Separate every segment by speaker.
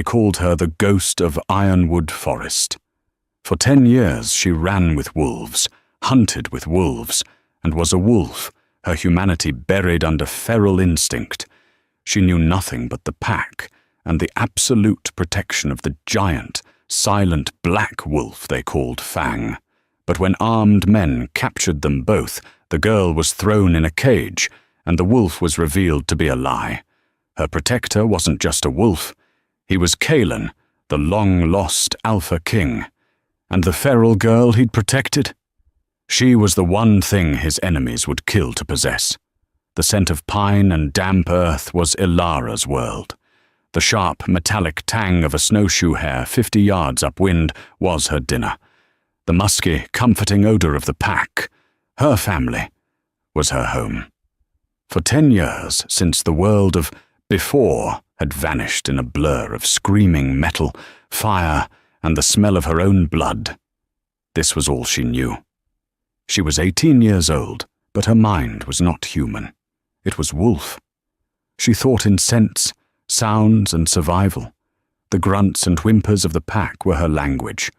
Speaker 1: they called her the ghost of Ironwood Forest. For 10 years she ran with wolves, hunted with wolves, and was a wolf, her humanity buried under feral instinct. She knew nothing but the pack and the absolute protection of the giant, silent black wolf they called Fang. But when armed men captured them both, the girl was thrown in a cage, and the wolf was revealed to be a lie. Her protector wasn't just a wolf. He was Kaelin, the long-lost Alpha King. And the feral girl he'd protected? She was the one thing his enemies would kill to possess. The scent of pine and damp earth was Ilara's world. The sharp, metallic tang of a snowshoe hare 50 yards upwind was her dinner. The musky, comforting odor of the pack, her family, was her home. For 10 years, since the world of before had vanished in a blur of screaming metal, fire, and the smell of her own blood, this was all she knew. She was 18 years old, but her mind was not human. It was wolf. She thought in scents, sounds, and survival. The grunts and whimpers of the pack were her language.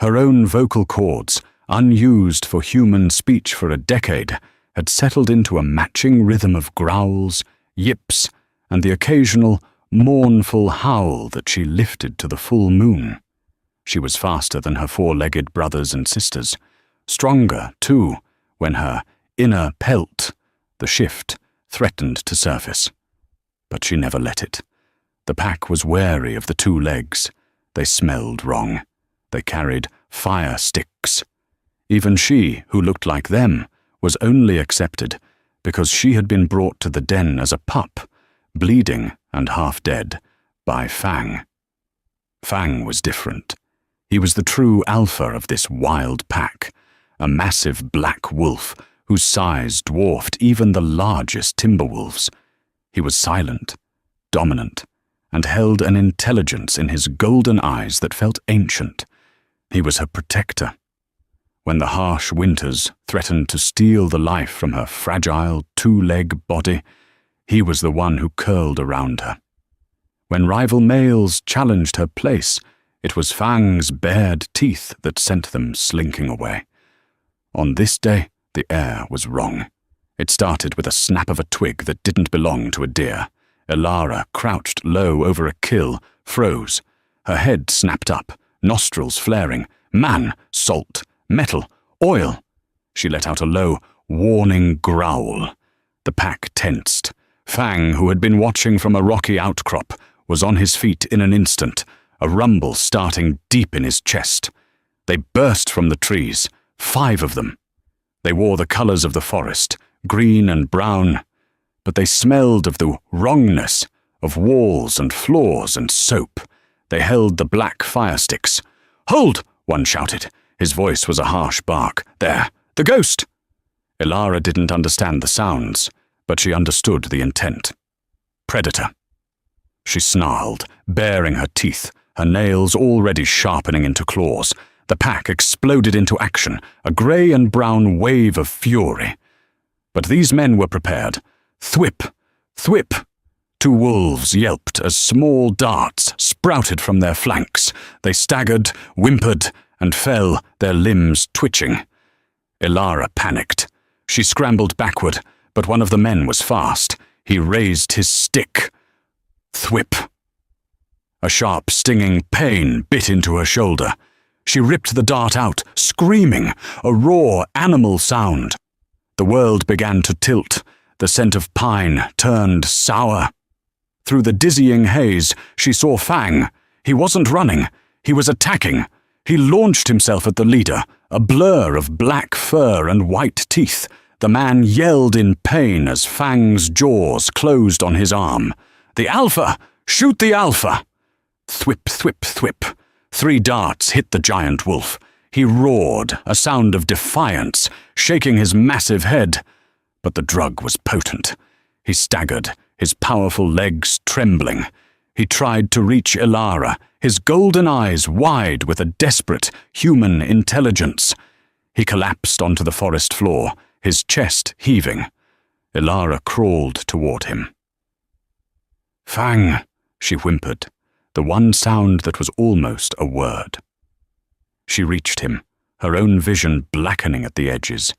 Speaker 1: Her own vocal cords, unused for human speech for a decade, had settled into a matching rhythm of growls, yips, and the occasional, mournful howl that she lifted to the full moon. She was faster than her four-legged brothers and sisters, stronger, too, when her inner pelt, the shift, threatened to surface. But she never let it. The pack was wary of the 2 legs. They smelled wrong. They carried fire sticks. Even she, who looked like them, was only accepted because she had been brought to the den as a pup, bleeding and half dead, by Fang. Fang was different. He was the true alpha of this wild pack, a massive black wolf whose size dwarfed even the largest timber wolves. He was silent, dominant, and held an intelligence in his golden eyes that felt ancient. He was her protector. When the harsh winters threatened to steal the life from her fragile 2-leg body, he was the one who curled around her. When rival males challenged her place, it was Fang's bared teeth that sent them slinking away. On this day, the air was wrong. It started with a snap of a twig that didn't belong to a deer. Ilara, crouched low over a kill, froze. Her head snapped up, nostrils flaring. Man, salt, metal, oil. She let out a low, warning growl. The pack tensed. Fang, who had been watching from a rocky outcrop, was on his feet in an instant, a rumble starting deep in his chest. They burst from the trees, 5 of them. They wore the colors of the forest, green and brown, but they smelled of the wrongness, of walls and floors and soap. They held the black fire sticks. "Hold!" one shouted. His voice was a harsh bark. "There! The ghost!" Ilara didn't understand the sounds, but she understood the intent. Predator. She snarled, baring her teeth, her nails already sharpening into claws. The pack exploded into action, a grey and brown wave of fury. But these men were prepared. Thwip! Thwip! 2 wolves yelped as small darts sprouted from their flanks. They staggered, whimpered, and fell, their limbs twitching. Ilara panicked. She scrambled backward, but one of the men was fast. He raised his stick. Thwip! A sharp, stinging pain bit into her shoulder. She ripped the dart out, screaming, a raw, animal sound. The world began to tilt. The scent of pine turned sour. Through the dizzying haze, she saw Fang. He wasn't running. He was attacking. He launched himself at the leader, a blur of black fur and white teeth. The man yelled in pain as Fang's jaws closed on his arm. "The Alpha! Shoot the Alpha!" Thwip, thwip, thwip. 3 darts hit the giant wolf. He roared, a sound of defiance, shaking his massive head. But the drug was potent. He staggered, his powerful legs trembling. He tried to reach Ilara, his golden eyes wide with a desperate, human intelligence. He collapsed onto the forest floor, his chest heaving. Ilara crawled toward him. "Fang," she whimpered. the one sound that was almost a word. She reached him, her own vision blackening at the edges.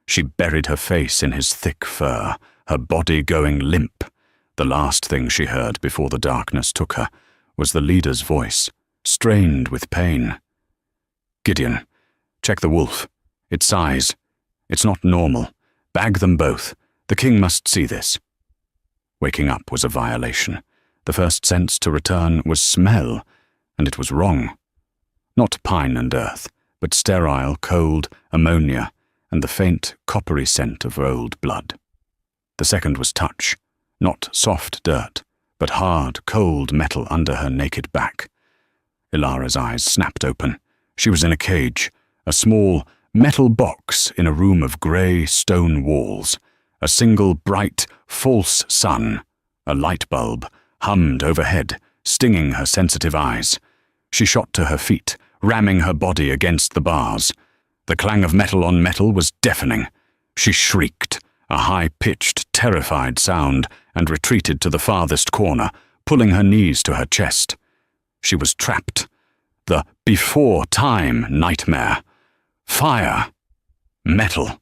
Speaker 1: She buried her face in his thick fur, her body going limp. The last thing she heard before the darkness took her was the leader's voice, strained with pain. "Gideon, check the wolf. Its size. It's not normal. Bag them both. The king must see this." Waking up was a violation. The first sense to return was smell, and it was wrong. Not pine and earth, but sterile, cold ammonia and the faint, coppery scent of old blood. The second was touch, not soft dirt, but hard, cold metal under her naked back. Ilara's eyes snapped open. She was in a cage, a small, metal box in a room of grey stone walls. A single bright, false sun, a light bulb, hummed overhead, stinging her sensitive eyes. She shot to her feet, ramming her body against the bars. The clang of metal on metal was deafening. She shrieked, a high-pitched, terrified sound, and retreated to the farthest corner, pulling her knees to her chest. She was trapped. The before-time nightmare. Fire. Metal.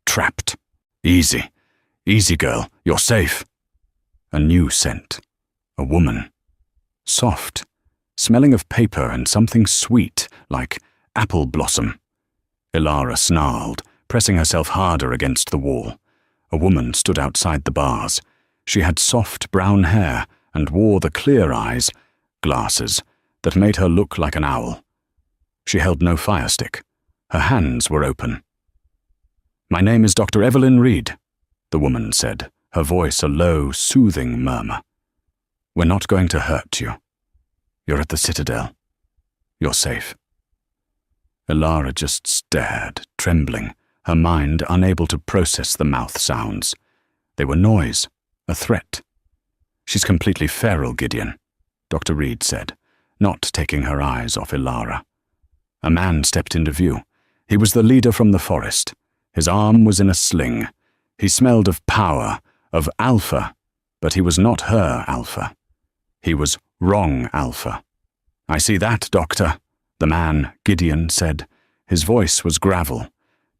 Speaker 1: Trapped. Easy. Easy, girl. You're safe. A new scent. A woman. Soft. Smelling of paper and something sweet, like apple blossom. Ilara snarled, pressing herself harder against the wall. A woman stood outside the bars. She had soft brown hair and wore the clear eyes, glasses, that made her look like an owl. She held no fire stick. Her hands were open. "My name is Dr. Evelyn Reed," the woman said, her voice a low, soothing murmur. "We're not going to hurt you. You're at the Citadel. You're safe." Ilara just stared, trembling, her mind unable to process the mouth sounds. They were noise, a threat. "She's completely feral, Gideon," Dr. Reed said, not taking her eyes off Ilara. A man stepped into view. He was the leader from the forest. His arm was in a sling. He smelled of power, of alpha, but he was not her alpha. He was wrong alpha. "I see that, Doctor," the man, Gideon, said. His voice was gravel.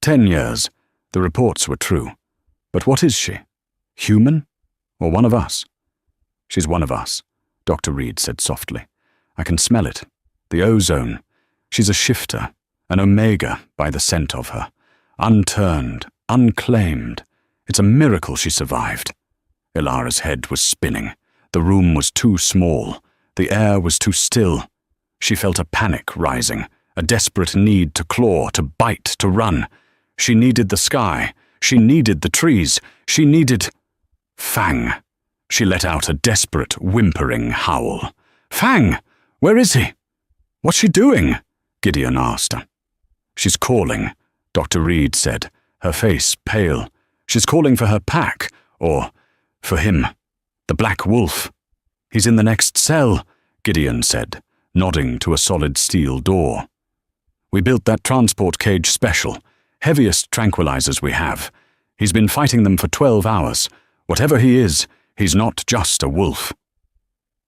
Speaker 1: 10 years. The reports were true. But what is she? Human? Or one of us? "She's one of us," Dr. Reed said softly. "I can smell it. The ozone. She's a shifter, an omega by the scent of her. Unturned, unclaimed. It's a miracle she survived." Ilara's head was spinning. The room was too small. The air was too still. She felt a panic rising, a desperate need to claw, to bite, to run. She needed the sky. She needed the trees. She needed... Fang. She let out a desperate, whimpering howl. "Fang! Where is he?" "What's she doing?" Gideon asked her. "She's calling," Dr. Reed said, her face pale. "She's calling for her pack, or for him. The Black Wolf. He's in the next cell," Gideon said, nodding to a solid steel door. "We built that transport cage special, heaviest tranquilizers we have. He's been fighting them for 12 hours. Whatever he is, he's not just a wolf."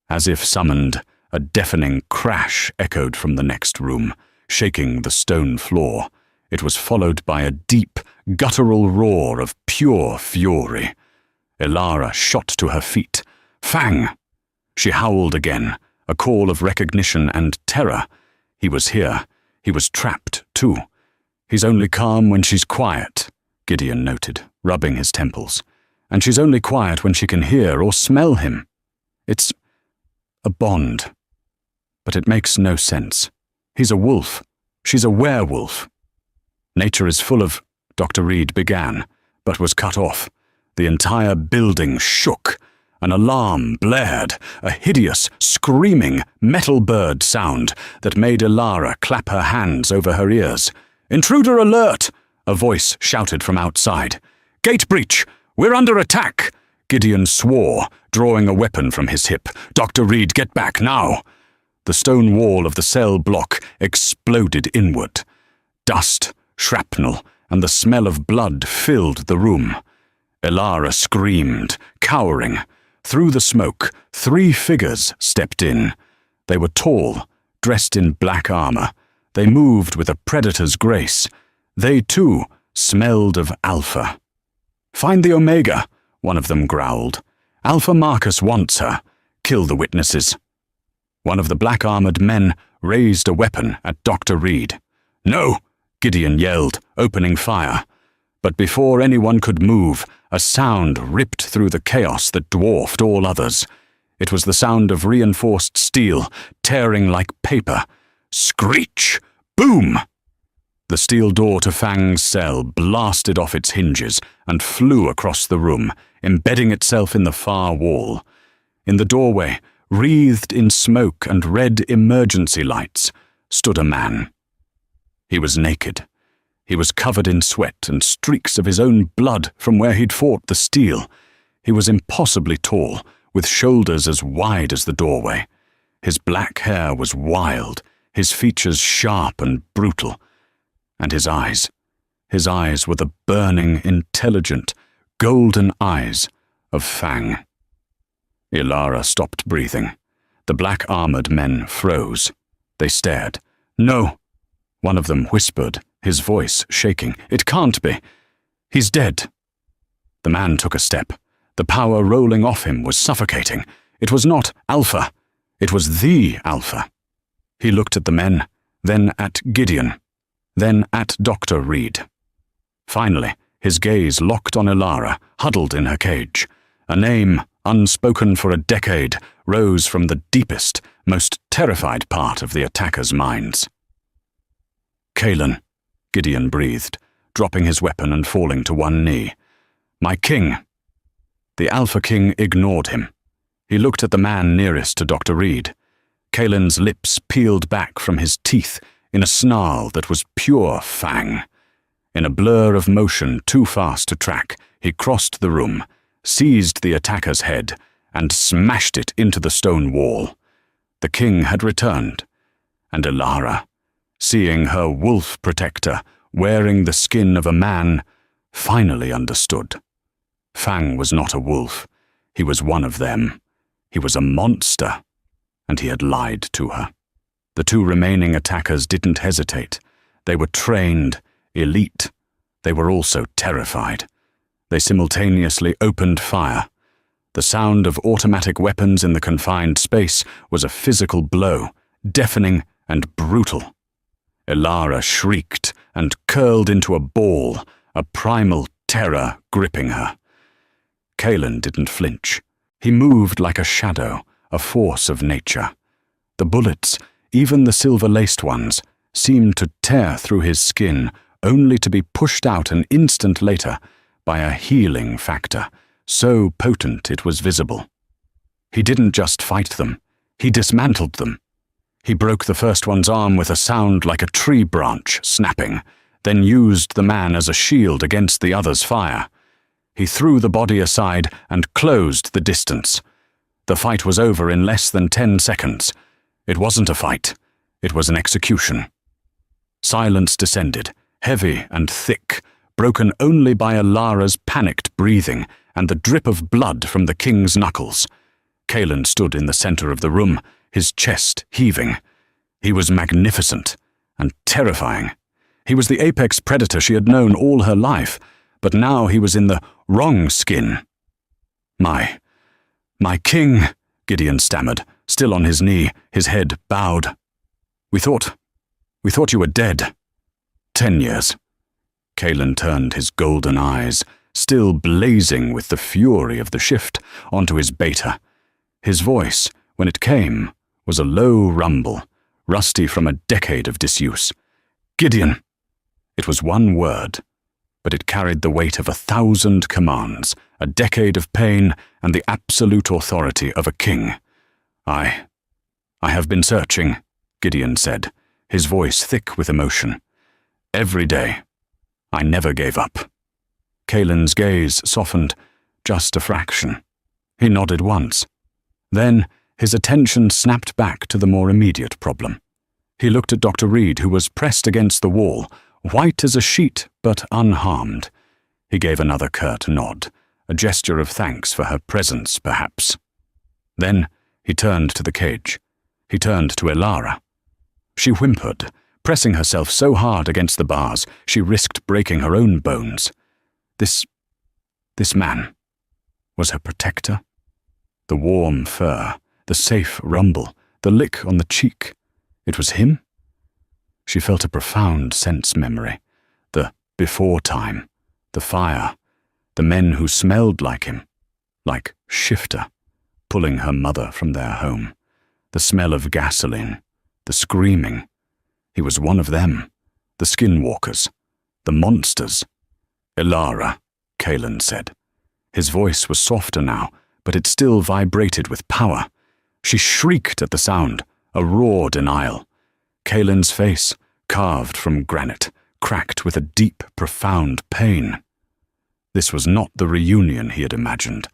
Speaker 1: As if summoned, a deafening crash echoed from the next room, shaking the stone floor. It was followed by a deep, guttural roar of pure fury. Ilara shot to her feet. "Fang!" She howled again, a call of recognition and terror. He was here. He was trapped, too. "He's only calm when she's quiet," Gideon noted, rubbing his temples. "And she's only quiet when she can hear or smell him. It's a bond. But it makes no sense. He's a wolf. She's a werewolf." "Nature is full of..." Dr. Reed began, but was cut off. The entire building shook. An alarm blared, a hideous, screaming, metal bird sound that made Ilara clap her hands over her ears. "Intruder alert!" a voice shouted from outside. "Gate breach! We're under attack!" Gideon swore, drawing a weapon from his hip. "Dr. Reed, get back now!" The stone wall of the cell block exploded inward. Dust, shrapnel, and the smell of blood filled the room. Ilara screamed, cowering. Through the smoke, 3 figures stepped in. They were tall, dressed in black armor. They moved with a predator's grace. They, too, smelled of Alpha. "Find the Omega," one of them growled. "Alpha Marcus wants her. Kill the witnesses." One of the black-armored men raised a weapon at Dr. Reed. "No!" Gideon yelled, opening fire. But before anyone could move, a sound ripped through the chaos that dwarfed all others. It was the sound of reinforced steel, tearing like paper. Screech! Boom! The steel door to Fang's cell blasted off its hinges and flew across the room, embedding itself in the far wall. In the doorway, wreathed in smoke and red emergency lights, stood a man. He was naked. He was covered in sweat and streaks of his own blood from where he'd fought the steel. He was impossibly tall, with shoulders as wide as the doorway. His black hair was wild, his features sharp and brutal. And his eyes were the burning, intelligent, golden eyes of Fang. Ilara stopped breathing. The black-armored men froze. They stared. "No," one of them whispered, his voice shaking. "It can't be. He's dead." The man took a step. The power rolling off him was suffocating. It was not Alpha. It was the Alpha. He looked at the men, then at Gideon, then at Dr. Reed. Finally, his gaze locked on Ilara, huddled in her cage. A name, unspoken for a decade, rose from the deepest, most terrified part of the attackers' minds. "Kaelin," Gideon breathed, dropping his weapon and falling to one knee. "My king." The Alpha King ignored him. He looked at the man nearest to Dr. Reed. Kaelin's lips peeled back from his teeth in a snarl that was pure Fang. In a blur of motion too fast to track, he crossed the room, seized the attacker's head, and smashed it into the stone wall. The king had returned, and Ilara, seeing her wolf protector wearing the skin of a man, finally understood. Fang was not a wolf. He was one of them. He was a monster, and he had lied to her. The two remaining attackers didn't hesitate. They were trained, elite. They were also terrified. They simultaneously opened fire. The sound of automatic weapons in the confined space was a physical blow, deafening and brutal. Ilara shrieked and curled into a ball, a primal terror gripping her. Kaelin didn't flinch. He moved like a shadow, a force of nature. The bullets, even the silver-laced ones, seemed to tear through his skin, only to be pushed out an instant later by a healing factor, so potent it was visible. He didn't just fight them, he dismantled them. He broke the first one's arm with a sound like a tree branch snapping, then used the man as a shield against the other's fire. He threw the body aside and closed the distance. The fight was over in less than 10 seconds. It wasn't a fight. It was an execution. Silence descended, heavy and thick, broken only by Ilara's panicked breathing and the drip of blood from the king's knuckles. Kaelin stood in the center of the room, his chest heaving. He was magnificent and terrifying. He was the apex predator she had known all her life, but now he was in the wrong skin. My king," Gideon stammered, still on his knee, his head bowed. We thought you were dead." 10 years. Kaelin turned his golden eyes, still blazing with the fury of the shift, onto his beta. His voice, when it came, was a low rumble, rusty from a decade of disuse. "Gideon." It was one word, but it carried the weight of 1,000 commands, a decade of pain, and the absolute authority of a king. I have been searching," Gideon said, his voice thick with emotion. "Every day. I never gave up." Kaelin's gaze softened, just a fraction. He nodded once. Then his attention snapped back to the more immediate problem. He looked at Dr. Reed, who was pressed against the wall, white as a sheet but unharmed. He gave another curt nod, a gesture of thanks for her presence, perhaps. Then he turned to the cage. He turned to Elara. She whimpered, pressing herself so hard against the bars she risked breaking her own bones. This man was her protector? The warm fur, the safe rumble, the lick on the cheek. It was him? She felt a profound sense memory. The before time, the fire, the men who smelled like him, like Shifter, pulling her mother from their home. The smell of gasoline, the screaming. He was one of them, the skinwalkers, the monsters. Elara, Kaelin said. His voice was softer now, but it still vibrated with power. She shrieked at the sound, a raw denial. Kaelin's face, carved from granite, cracked with a deep, profound pain. This was not the reunion he had imagined.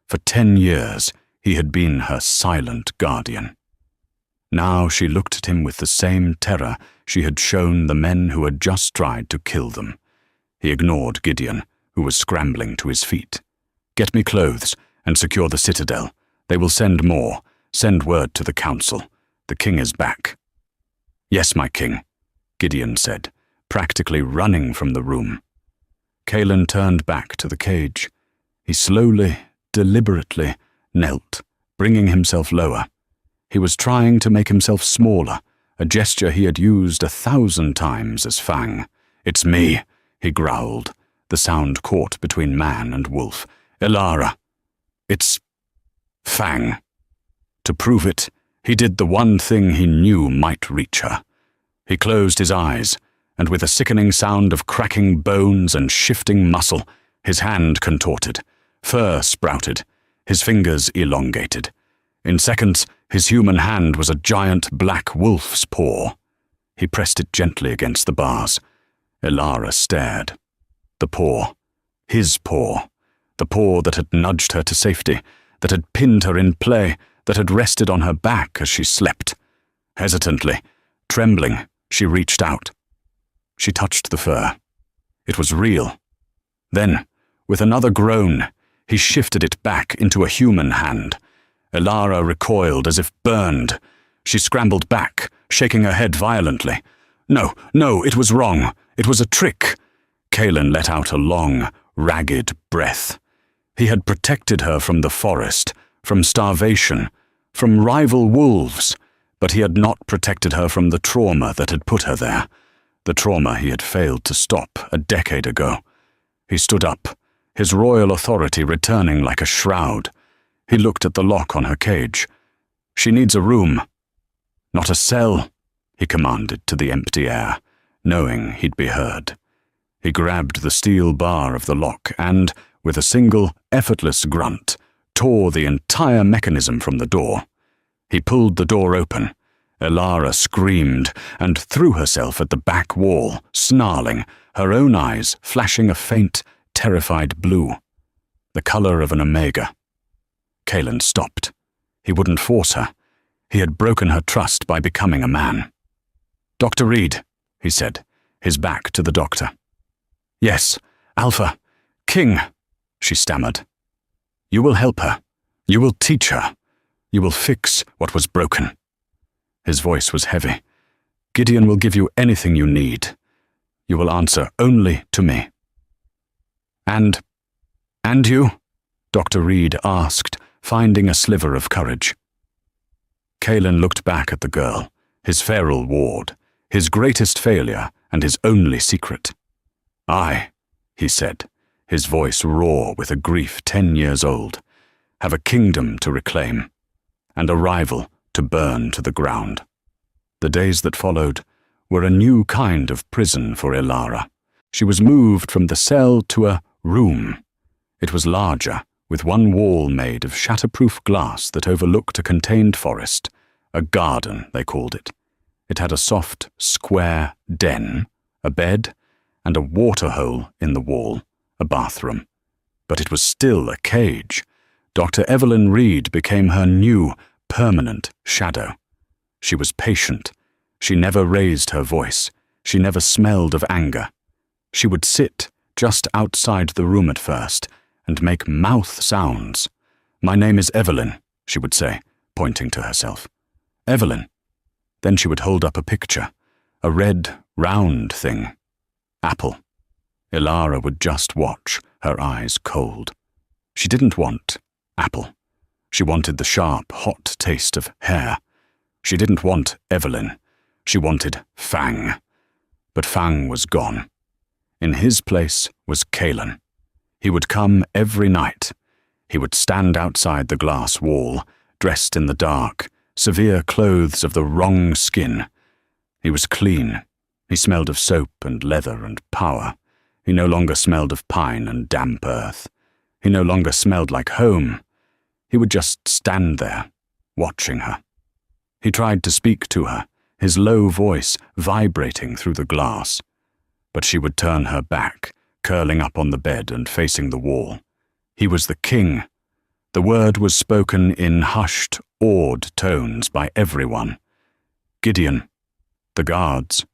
Speaker 1: For 10 years, he had been her silent guardian. Now she looked at him with the same terror she had shown the men who had just tried to kill them. He ignored Gideon, who was scrambling to his feet. "Get me clothes and secure the citadel. They will send more. Send word to the council. The king is back." "Yes, my king," Gideon said, practically running from the room. Kaelin turned back to the cage. He slowly, deliberately knelt, bringing himself lower. He was trying to make himself smaller, a gesture he had used 1,000 times as Fang. "It's me," he growled, the sound caught between man and wolf. "Elara. It's Fang." To prove it, he did the one thing he knew might reach her. He closed his eyes, and with a sickening sound of cracking bones and shifting muscle, his hand contorted. Fur sprouted, his fingers elongated. In seconds, his human hand was a giant black wolf's paw. He pressed it gently against the bars. Elara stared. The paw. His paw. The paw that had nudged her to safety, that had pinned her in play, that had rested on her back as she slept. Hesitantly, trembling, she reached out. She touched the fur. It was real. Then, with another groan, he shifted it back into a human hand. Elara recoiled as if burned. She scrambled back, shaking her head violently. No, it was wrong. It was a trick. Kaelin let out a long, ragged breath. He had protected her from the forest, from starvation, from rival wolves, but he had not protected her from the trauma that had put her there, the trauma he had failed to stop a decade ago. He stood up, his royal authority returning like a shroud. He looked at the lock on her cage. "She needs a room." "Not a cell," he commanded to the empty air, knowing he'd be heard. He grabbed the steel bar of the lock and, with a single, effortless grunt, tore the entire mechanism from the door. He pulled the door open. Elara screamed and threw herself at the back wall, snarling, her own eyes flashing a faint, terrified blue, the color of an omega. Kaelin stopped. He wouldn't force her. He had broken her trust by becoming a man. "Dr. Reed," he said, his back to the doctor. "Yes, Alpha. King," she stammered. "You will help her. You will teach her. You will fix what was broken." His voice was heavy. "Gideon will give you anything you need. You will answer only to me." And you?" Dr. Reed asked, finding a sliver of courage. Kaelin looked back at the girl, his feral ward, his greatest failure and his only secret. "I," he said, his voice raw with a grief 10 years old, "have a kingdom to reclaim, and a rival to burn to the ground." The days that followed were a new kind of prison for Elara. She was moved from the cell to a room. It was larger, with one wall made of shatterproof glass that overlooked a contained forest. A garden, they called it. It had a soft, square den, a bed, and a water hole in the wall, a bathroom. But it was still a cage. Dr. Evelyn Reed became her new, permanent shadow. She was patient. She never raised her voice. She never smelled of anger. She would sit just outside the room at first and make mouth sounds. "My name is Evelyn," she would say, pointing to herself. Evelyn. Then she would hold up a picture, a red, round thing. Apple. Ilara would just watch, her eyes cold. She didn't want apple. She wanted the sharp, hot taste of hair. She didn't want Evelyn. She wanted Fang. But Fang was gone. In his place was Kalen. He would come every night. He would stand outside the glass wall, dressed in the dark, severe clothes of the wrong skin. He was clean. He smelled of soap and leather and power. He no longer smelled of pine and damp earth. He no longer smelled like home. He would just stand there, watching her. He tried to speak to her, his low voice vibrating through the glass. But she would turn her back, curling up on the bed and facing the wall. He was the king. The word was spoken in hushed, awed tones by everyone. Gideon, the guards,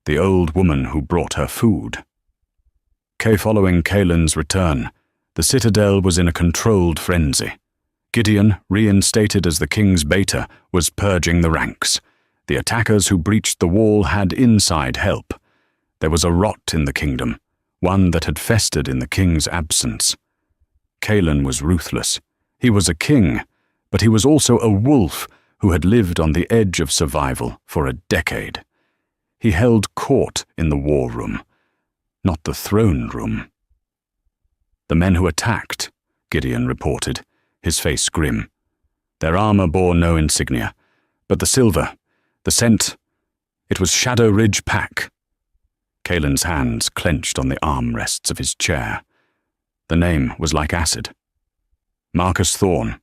Speaker 1: the old woman who brought her food. Following Kalen's return, the citadel was in a controlled frenzy. Gideon, reinstated as the king's beta, was purging the ranks. The attackers who breached the wall had inside help. There was a rot in the kingdom, one that had festered in the king's absence. Kalen was ruthless. He was a king, but he was also a wolf who had lived on the edge of survival for a decade. He held court in the war room, not the throne room. The men who attacked, Gideon reported, his face grim. Their armor bore no insignia, but the silver, the scent, it was Shadow Ridge Pack. Kalen's hands clenched on the armrests of his chair. The name was like acid. Marcus Thorne.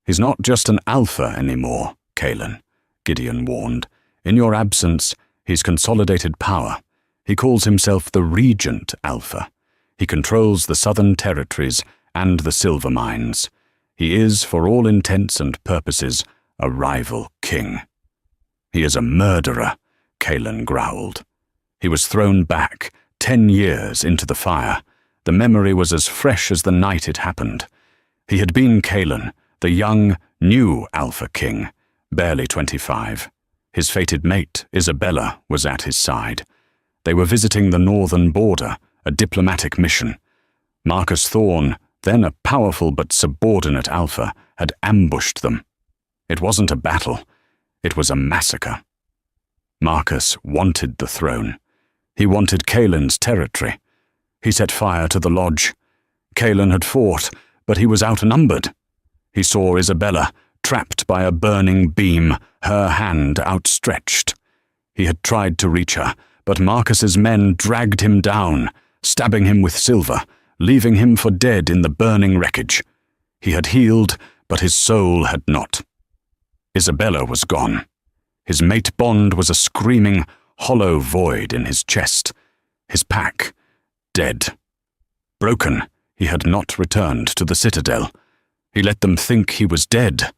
Speaker 1: He's not just an alpha anymore, Kalen, Gideon warned. In your absence, he's consolidated power. He calls himself the Regent Alpha. He controls the southern territories and the silver mines. He is, for all intents and purposes, a rival king. He is a murderer, Kalen growled. He was thrown back, 10 years into the fire. The memory was as fresh as the night it happened. He had been Kalen, the young, new Alpha King, barely 25. His fated mate, Isabella, was at his side. They were visiting the northern border, a diplomatic mission. Marcus Thorne, then a powerful but subordinate Alpha, had ambushed them. It wasn't a battle. It was a massacre. Marcus wanted the throne. He wanted Kalen's territory. He set fire to the lodge. Kalen had fought, but he was outnumbered. He saw Isabella, trapped by a burning beam, her hand outstretched. He had tried to reach her, but Marcus's men dragged him down, stabbing him with silver, leaving him for dead in the burning wreckage. He had healed, but his soul had not. Isabella was gone. His mate bond was a screaming, hollow void in his chest. His pack, dead. Broken, he had not returned to the citadel. He let them think he was dead.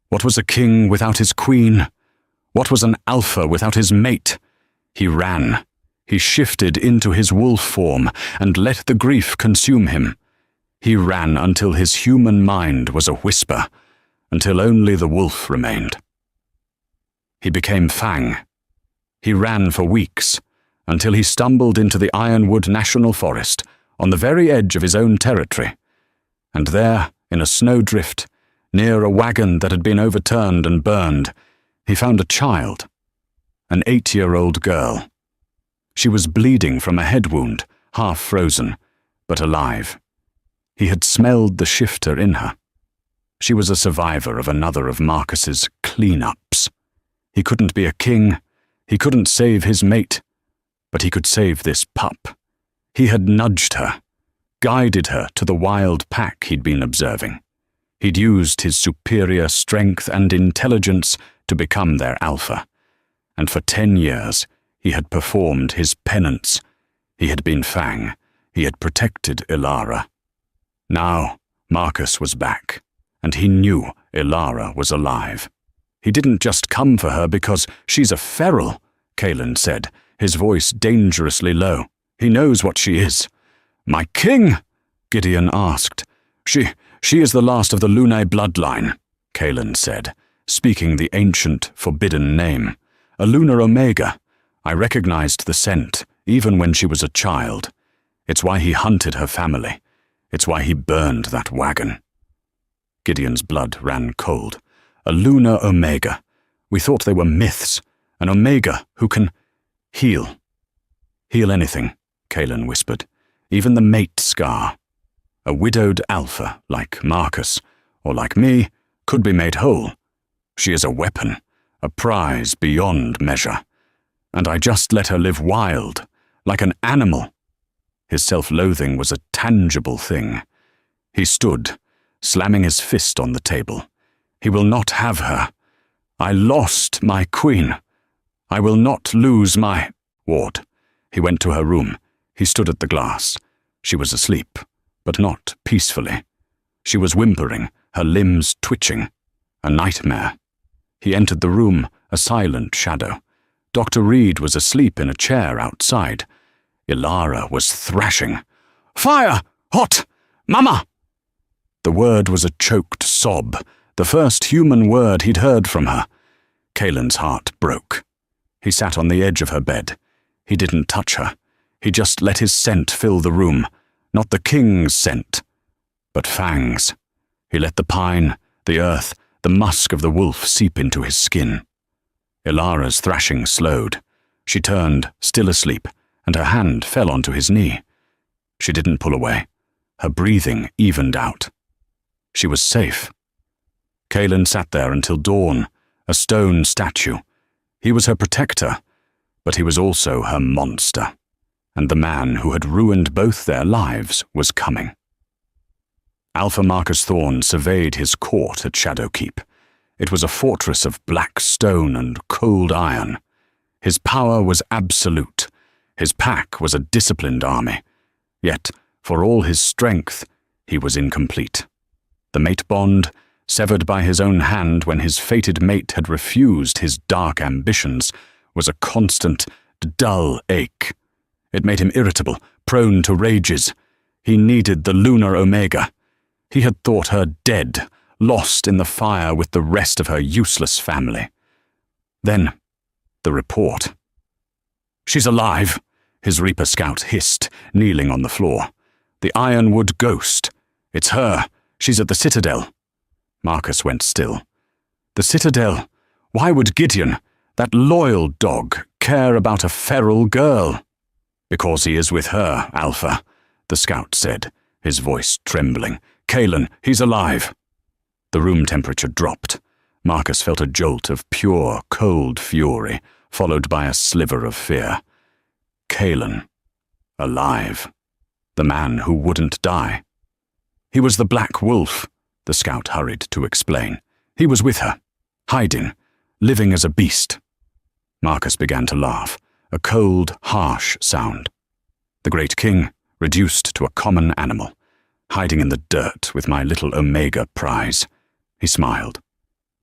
Speaker 1: What was a king without his queen? What was an alpha without his mate? He ran. He shifted into his wolf form and let the grief consume him. He ran until his human mind was a whisper, until only the wolf remained. He became Fang. He ran for weeks, until he stumbled into the Ironwood National Forest, on the very edge of his own territory. And there, in a snowdrift, near a wagon that had been overturned and burned, he found a child, an 8-year-old girl. She was bleeding from a head wound, half frozen, but alive. He had smelled the shifter in her. She was a survivor of another of Marcus's clean-ups. He couldn't be a king. He couldn't save his mate. But he could save this pup. He had nudged her, guided her to the wild pack he'd been observing. He'd used his superior strength and intelligence to become their alpha. And for 10 years, he had performed his penance. He had been Fang. He had protected Ilara. Now, Marcus was back, and he knew Ilara was alive. He didn't just come for her because she's a feral, Kalen said, his voice dangerously low. He knows what she is. My king? Gideon asked. She is the last of the Lunae bloodline, Kalen said, speaking the ancient, forbidden name. A lunar omega. I recognized the scent, even when she was a child. It's why he hunted her family. It's why he burned that wagon. Gideon's blood ran cold. A lunar omega. We thought they were myths. An omega who can heal. Heal anything, Kaelin whispered. Even the mate scar. A widowed alpha, like Marcus, or like me, could be made whole. She is a weapon, a prize beyond measure. And I just let her live wild, like an animal. His self-loathing was a tangible thing. He stood, slamming his fist on the table. He will not have her. I lost my queen. I will not lose my... Ward. He went to her room. He stood at the glass. She was asleep, but not peacefully. She was whimpering, her limbs twitching. A nightmare. He entered the room, a silent shadow. Dr. Reed was asleep in a chair outside. Ilara was thrashing. "Fire! Hot! Mama!" The word was a choked sob, the first human word he'd heard from her. Kaelin's heart broke. He sat on the edge of her bed. He didn't touch her. He just let his scent fill the room. Not the king's scent, but Fang's. He let the pine, the earth, the musk of the wolf seep into his skin. Ilara's thrashing slowed. She turned, still asleep, and her hand fell onto his knee. She didn't pull away. Her breathing evened out. She was safe. Kaelin sat there until dawn, a stone statue. He was her protector, but he was also her monster. And the man who had ruined both their lives was coming. Alpha Marcus Thorne surveyed his court at Shadowkeep. It was a fortress of black stone and cold iron. His power was absolute. His pack was a disciplined army. Yet, for all his strength, he was incomplete. The mate bond, severed by his own hand when his fated mate had refused his dark ambitions, was a constant, dull ache. It made him irritable, prone to rages. He needed the lunar omega. He had thought her dead, lost in the fire with the rest of her useless family. Then, the report. "She's alive," his Reaper scout hissed, kneeling on the floor. "The Ironwood ghost. It's her. She's at the Citadel." Marcus went still. The Citadel? Why would Gideon, that loyal dog, care about a feral girl? "Because he is with her, Alpha," the scout said, his voice trembling. "Kaelin, he's alive." The room temperature dropped. Marcus felt a jolt of pure, cold fury, followed by a sliver of fear. Kaelin. Alive. The man who wouldn't die. He was the Black Wolf, the scout hurried to explain. He was with her, hiding, living as a beast. Marcus began to laugh, a cold, harsh sound. The great king, reduced to a common animal, hiding in the dirt with my little Omega prize. He smiled.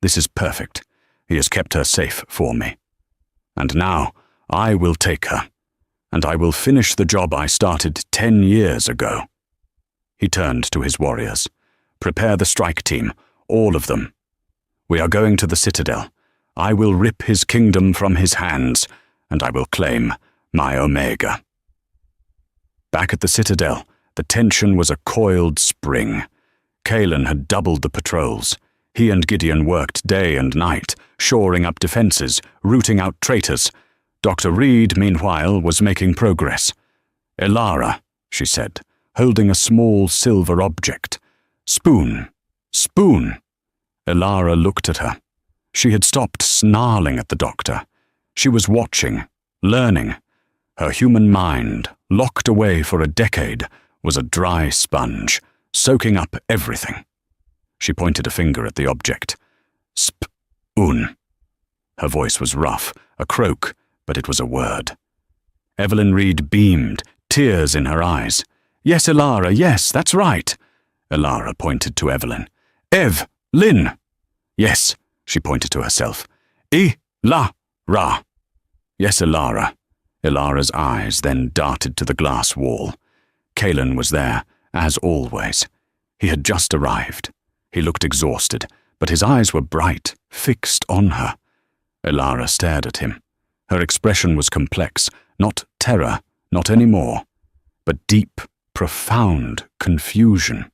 Speaker 1: "This is perfect. He has kept her safe for me. And now I will take her, and I will finish the job I started 10 years ago." He turned to his warriors. "Prepare the strike team, all of them. We are going to the Citadel. I will rip his kingdom from his hands, and I will claim my Omega." Back at the Citadel, the tension was a coiled spring. Kaelin had doubled the patrols. He and Gideon worked day and night, shoring up defenses, rooting out traitors. Dr. Reed, meanwhile, was making progress. "Ilara," she said, holding a small silver object. "Spoon. Spoon." Ilara looked at her. She had stopped snarling at the doctor. She was watching, learning. Her human mind, locked away for a decade, was a dry sponge, soaking up everything. She pointed a finger at the object. "Spoon." Her voice was rough, a croak, but it was a word. Evelyn Reed beamed, tears in her eyes. "Yes, Ilara, yes, that's right." Ilara pointed to Evelyn. "Ev, Lynn." "Yes," she pointed to herself. "I-la-ra." "Yes, Ilara." Ilara's eyes then darted to the glass wall. Kaelin was there, as always. He had just arrived. He looked exhausted, but his eyes were bright, fixed on her. Elara stared at him. Her expression was complex, not terror, not any more, but deep, profound confusion.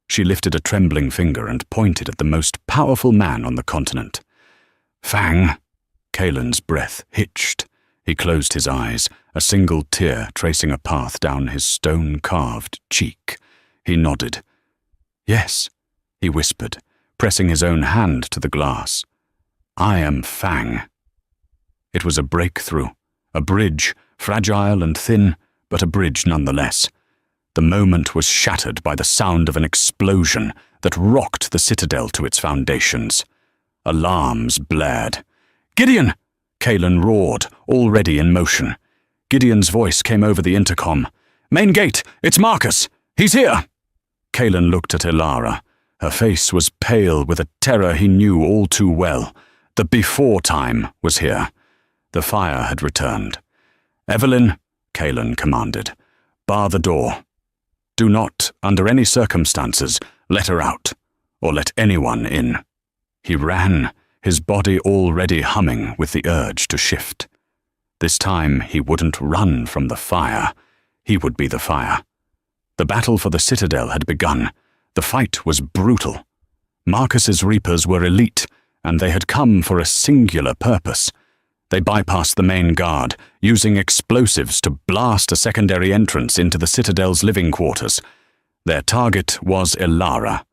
Speaker 1: She lifted a trembling finger and pointed at the most powerful man on the continent. Fang! Kalen's breath hitched. He closed his eyes, a single tear tracing a path down his stone-carved cheek. He nodded. Yes, he whispered, pressing his own hand to the glass. I am Fang. It was a breakthrough, a bridge, fragile and thin, but a bridge nonetheless. The moment was shattered by the sound of an explosion that rocked the citadel to its foundations. Alarms blared. Gideon! Kalen roared, already in motion. Gideon's voice came over the intercom. Main gate! It's Marcus! He's here! Kalen looked at Elara. Her face was pale with a terror he knew all too well. The before time was here. The fire had returned. Evelyn, Kalen commanded, bar the door. Do not, under any circumstances, let her out, or let anyone in. He ran, his body already humming with the urge to shift. This time he wouldn't run from the fire. He would be the fire. The battle for the citadel had begun. The fight was brutal. Marcus's Reapers were elite, and they had come for a singular purpose. They bypassed the main guard, using explosives to blast a secondary entrance into the citadel's living quarters. Their target was Elara.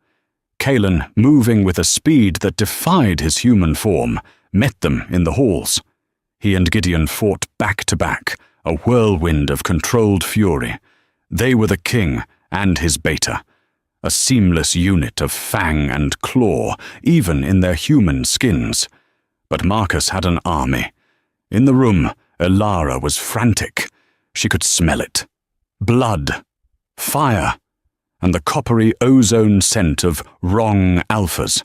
Speaker 1: Kalen, moving with a speed that defied his human form, met them in the halls. He and Gideon fought back to back, a whirlwind of controlled fury. They were the king and his beta, a seamless unit of fang and claw, even in their human skins. But Marcus had an army. In the room, Elara was frantic. She could smell it. Blood, fire, and the coppery ozone scent of wrong alphas.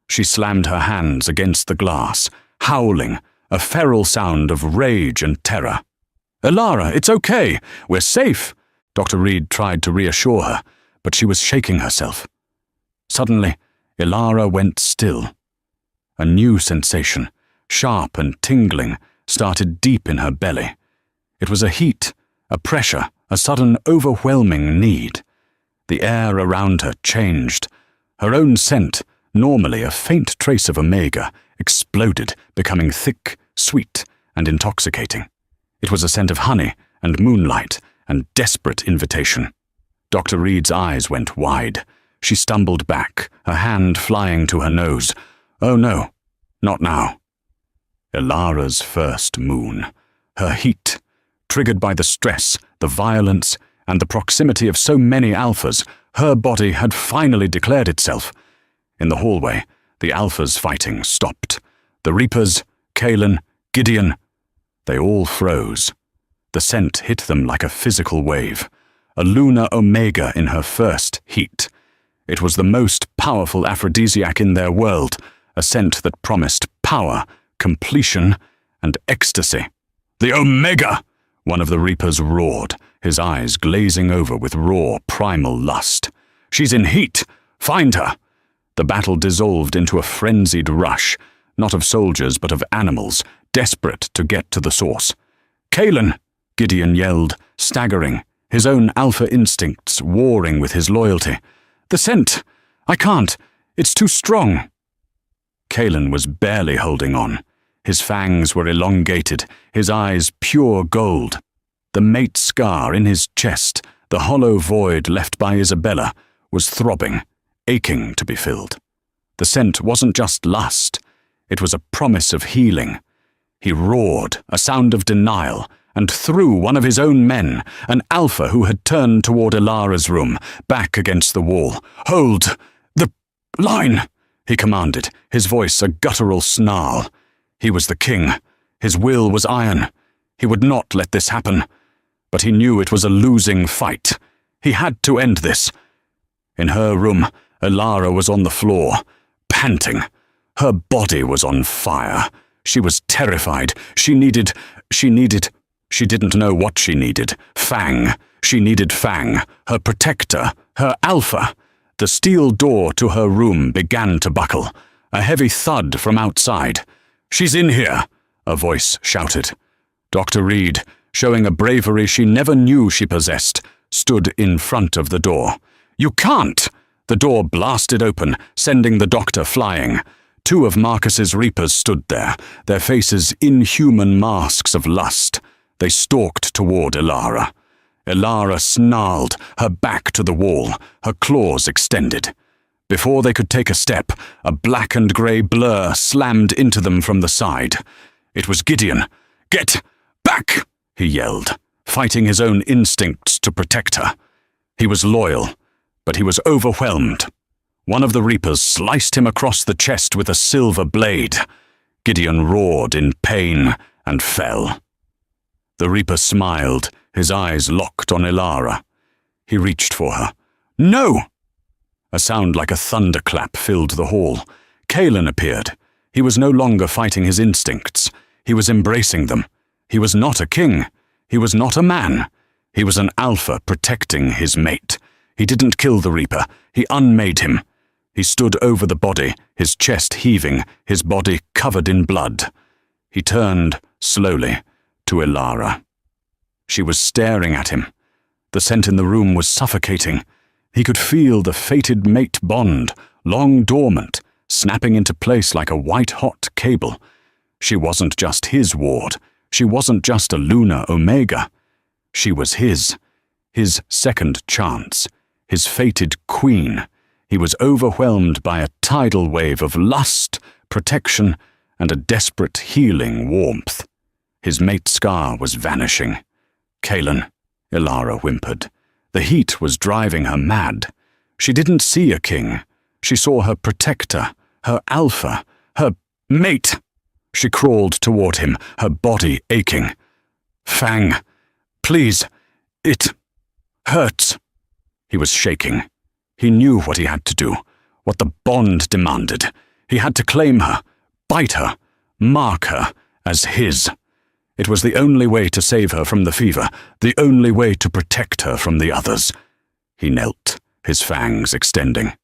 Speaker 1: She slammed her hands against the glass, howling, a feral sound of rage and terror. Elara, it's okay. We're safe. Dr. Reed tried to reassure her, but she was shaking herself. Suddenly, Elara went still. A new sensation, sharp and tingling, started deep in her belly. It was a heat, a pressure, a sudden overwhelming need. The air around her changed. Her own scent, normally a faint trace of omega, exploded, becoming thick, sweet, and intoxicating. It was a scent of honey and moonlight and desperate invitation. Dr. Reed's eyes went wide. She stumbled back, her hand flying to her nose. Oh no, not now. Elara's first moon. Her heat, triggered by the stress, the violence, and the proximity of so many alphas, her body had finally declared itself. In the hallway, the alphas fighting stopped. The Reapers, Kalen, Gideon, they all froze. The scent hit them like a physical wave. A lunar omega in her first heat. It was the most powerful aphrodisiac in their world, a scent that promised power, completion, and ecstasy. The Omega! One of the Reapers roared, his eyes glazing over with raw, primal lust. She's in heat! Find her! The battle dissolved into a frenzied rush, not of soldiers but of animals, desperate to get to the source. Kalen! Gideon yelled, staggering, his own alpha instincts warring with his loyalty. The scent! I can't! It's too strong! Kalen was barely holding on. His fangs were elongated, his eyes pure gold. The mate scar in his chest, the hollow void left by Isabella, was throbbing, aching to be filled. The scent wasn't just lust, it was a promise of healing. He roared, a sound of denial, and threw one of his own men, an alpha who had turned toward Elara's room, back against the wall. Hold! The line! He commanded, his voice a guttural snarl. He was the king. His will was iron. He would not let this happen. But he knew it was a losing fight. He had to end this. In her room, Elara was on the floor, panting. Her body was on fire. She was terrified. She didn't know what she needed. Fang. She needed Fang, her protector, her alpha. The steel door to her room began to buckle. A heavy thud from outside. "She's in here," a voice shouted. Dr. Reed, showing a bravery she never knew she possessed, stood in front of the door. "You can't!" The door blasted open, sending the doctor flying. Two of Marcus's reapers stood there, their faces inhuman masks of lust. They stalked toward Ilara. Ilara snarled, her back to the wall, her claws extended. Before they could take a step, a black and grey blur slammed into them from the side. It was Gideon. "Get back!" he yelled, fighting his own instincts to protect her. He was loyal, but he was overwhelmed. One of the reapers sliced him across the chest with a silver blade. Gideon roared in pain and fell. The reaper smiled, his eyes locked on Ilara. He reached for her. "No!" A sound like a thunderclap filled the hall. Kalen appeared. He was no longer fighting his instincts. He was embracing them. He was not a king. He was not a man. He was an alpha protecting his mate. He didn't kill the reaper. He unmade him. He stood over the body, his chest heaving, his body covered in blood. He turned, slowly, to Ilara. She was staring at him. The scent in the room was suffocating. He could feel the fated mate bond, long dormant, snapping into place like a white-hot cable. She wasn't just his ward. She wasn't just a lunar omega. She was his second chance, his fated queen. He was overwhelmed by a tidal wave of lust, protection, and a desperate healing warmth. His mate scar was vanishing. "Kalen," Ilara whimpered. The heat was driving her mad. She didn't see a king. She saw her protector, her alpha, her mate. She crawled toward him, her body aching. "Fang, please, it hurts." He was shaking. He knew what he had to do, what the bond demanded. He had to claim her, bite her, mark her as his. It was the only way to save her from the fever, the only way to protect her from the others. He knelt, his fangs extending.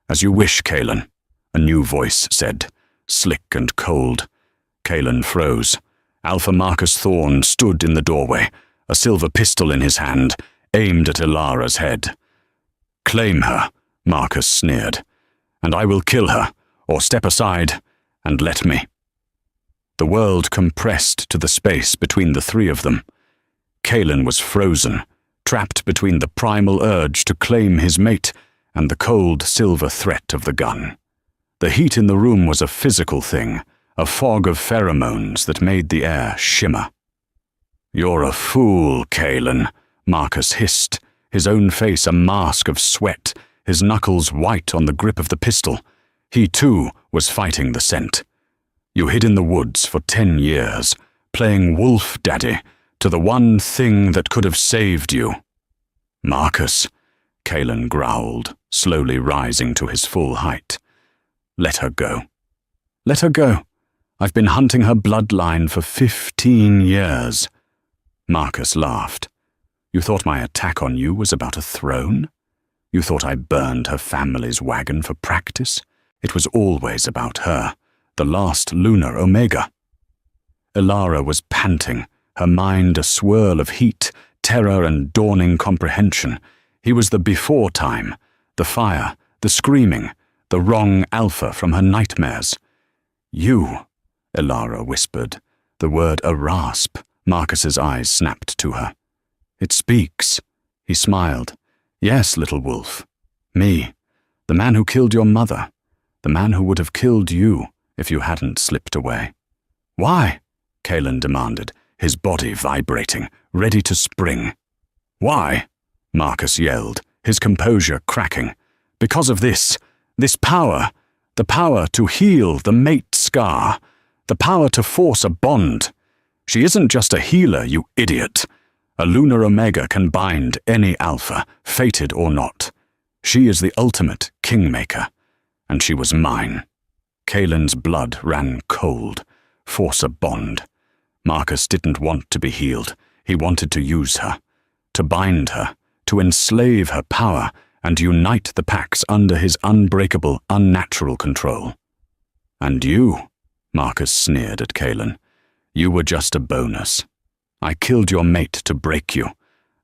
Speaker 1: "As you wish, Kalen," a new voice said, slick and cold. Kalen froze. Alpha Marcus Thorne stood in the doorway, a silver pistol in his hand, aimed at Ilara's head. "Claim her," Marcus sneered, "and I will kill her, or step aside and let me." The world compressed to the space between the three of them. Kalen was frozen, trapped between the primal urge to claim his mate and the cold silver threat of the gun. The heat in the room was a physical thing, a fog of pheromones that made the air shimmer. "You're a fool, Kalen," Marcus hissed, his own face a mask of sweat, his knuckles white on the grip of the pistol. He, too, was fighting the scent. "You hid in the woods for 10 years, playing wolf daddy to the one thing that could have saved you." "Marcus," Kalen growled, slowly rising to his full height. "Let her go. Let her go. I've been hunting her bloodline for 15 years. Marcus laughed. "You thought my attack on you was about a throne? You thought I burned her family's wagon for practice? It was always about her, the last lunar omega." Ilara was panting, her mind a swirl of heat, terror and dawning comprehension. He was the before time, the fire, the screaming, the wrong alpha from her nightmares. "You," Ilara whispered, the word a rasp. Marcus's eyes snapped to her. "It speaks." He smiled. "Yes, little wolf. Me. The man who killed your mother. The man who would have killed you if you hadn't slipped away." "Why?" Kalen demanded, his body vibrating, ready to spring. "Why?" Marcus yelled, his composure cracking. "Because of this power. The power to heal the mate scar. The power to force a bond. She isn't just a healer, you idiot. A lunar omega can bind any alpha, fated or not. She is the ultimate kingmaker. And she was mine." Kalen's blood ran cold. Force a bond. Marcus didn't want to be healed. He wanted to use her. To bind her. To enslave her power and unite the packs under his unbreakable, unnatural control. And you, Marcus sneered at Kaelin, you were just a bonus. I killed your mate to break you.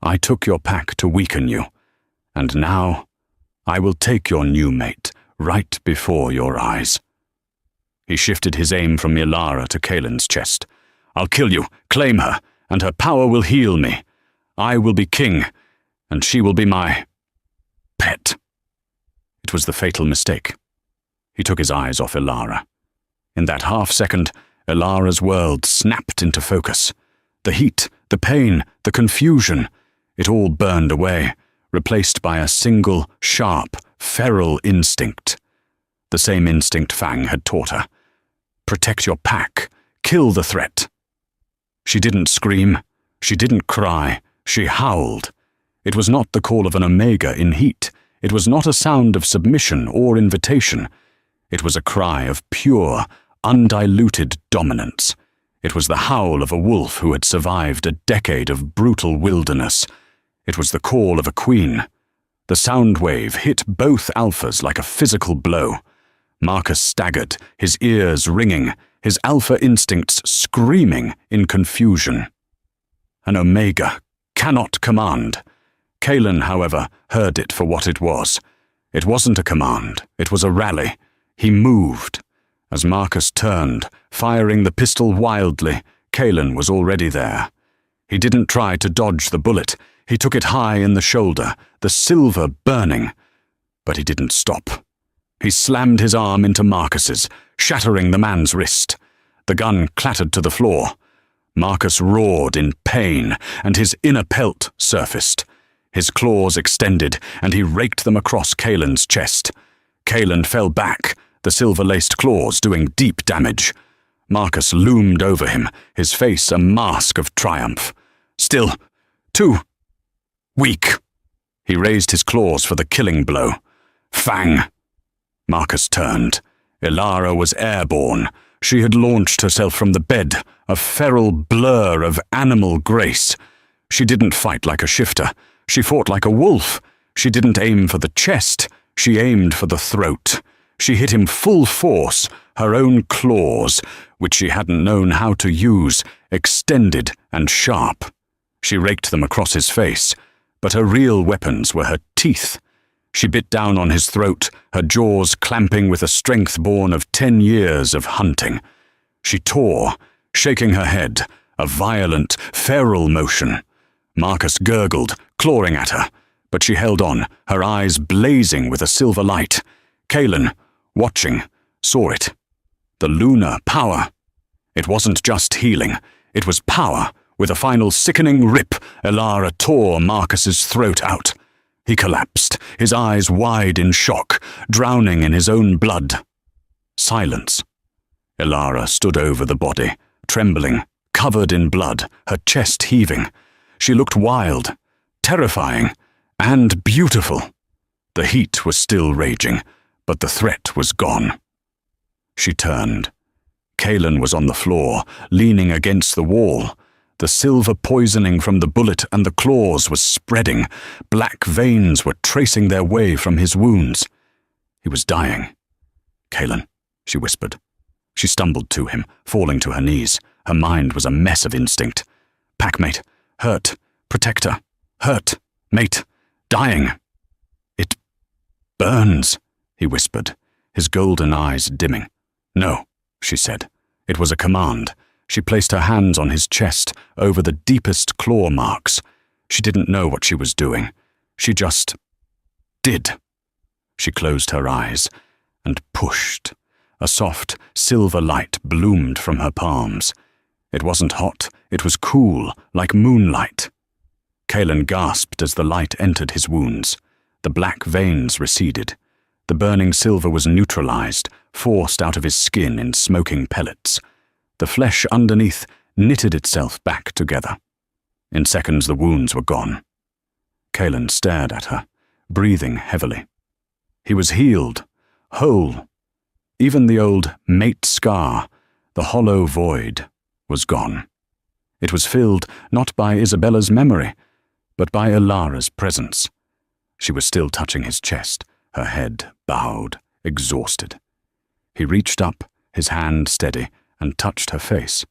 Speaker 1: I took your pack to weaken you. And now, I will take your new mate right before your eyes. He shifted his aim from Ilara to Kaelin's chest. I'll kill you, claim her, and her power will heal me. I will be king, and she will be my pet. It was the fatal mistake. He took his eyes off Ilara. In that half-second, Ilara's world snapped into focus. The heat, the pain, the confusion, it all burned away, replaced by a single, sharp, feral instinct. The same instinct Fang had taught her. Protect your pack. Kill the threat. She didn't scream. She didn't cry. She howled. It was not the call of an Omega in heat. It was not a sound of submission or invitation. It was a cry of pure, undiluted dominance. It was the howl of a wolf who had survived a decade of brutal wilderness. It was the call of a queen. The sound wave hit both alphas like a physical blow. Marcus staggered, his ears ringing, his alpha instincts screaming in confusion. An Omega cannot command. Kaelin, however, heard it for what it was. It wasn't a command, it was a rally. He moved. As Marcus turned, firing the pistol wildly, Kaelin was already there. He didn't try to dodge the bullet. He took it high in the shoulder, the silver burning. But he didn't stop. He slammed his arm into Marcus's, shattering the man's wrist. The gun clattered to the floor. Marcus roared in pain, and his inner pelt surfaced. His claws extended, and he raked them across Kaelin's chest. Kaelin fell back, the silver-laced claws doing deep damage. Marcus loomed over him, his face a mask of triumph. Still, too weak. He raised his claws for the killing blow. Fang! Marcus turned. Ilara was airborne. She had launched herself from the bed, a feral blur of animal grace. She didn't fight like a shifter. She fought like a wolf. She didn't aim for the chest. She aimed for the throat. She hit him full force, her own claws, which she hadn't known how to use, extended and sharp. She raked them across his face, but her real weapons were her teeth. She bit down on his throat, her jaws clamping with a strength born of 10 years of hunting. She tore, shaking her head, a violent, feral motion. Marcus gurgled, clawing at her, but she held on, her eyes blazing with a silver light. Kaelin, watching, saw it. The lunar power. It wasn't just healing, it was power. With a final sickening rip, Ilara tore Marcus's throat out. He collapsed, his eyes wide in shock, drowning in his own blood. Silence. Ilara stood over the body, trembling, covered in blood, her chest heaving. She looked wild, terrifying, and beautiful. The heat was still raging, but the threat was gone. She turned. Kaelin was on the floor, leaning against the wall. The silver poisoning from the bullet and the claws was spreading. Black veins were tracing their way from his wounds. He was dying. Kaelin, she whispered. She stumbled to him, falling to her knees. Her mind was a mess of instinct. Packmate, hurt, protector, hurt, mate, dying. It burns, he whispered, his golden eyes dimming. No, she said. It was a command. She placed her hands on his chest, over the deepest claw marks. She didn't know what she was doing. She just did. She closed her eyes and pushed. A soft, silver light bloomed from her palms. It wasn't hot, it was cool, like moonlight. Kaelin gasped as the light entered his wounds. The black veins receded. The burning silver was neutralized, forced out of his skin in smoking pellets. The flesh underneath knitted itself back together. In seconds the wounds were gone. Kaelin stared at her, breathing heavily. He was healed, whole. Even the old mate scar, the hollow void, was gone. It was filled not by Isabella's memory, but by Ilara's presence. She was still touching his chest, her head bowed, exhausted. He reached up, his hand steady, and touched her face.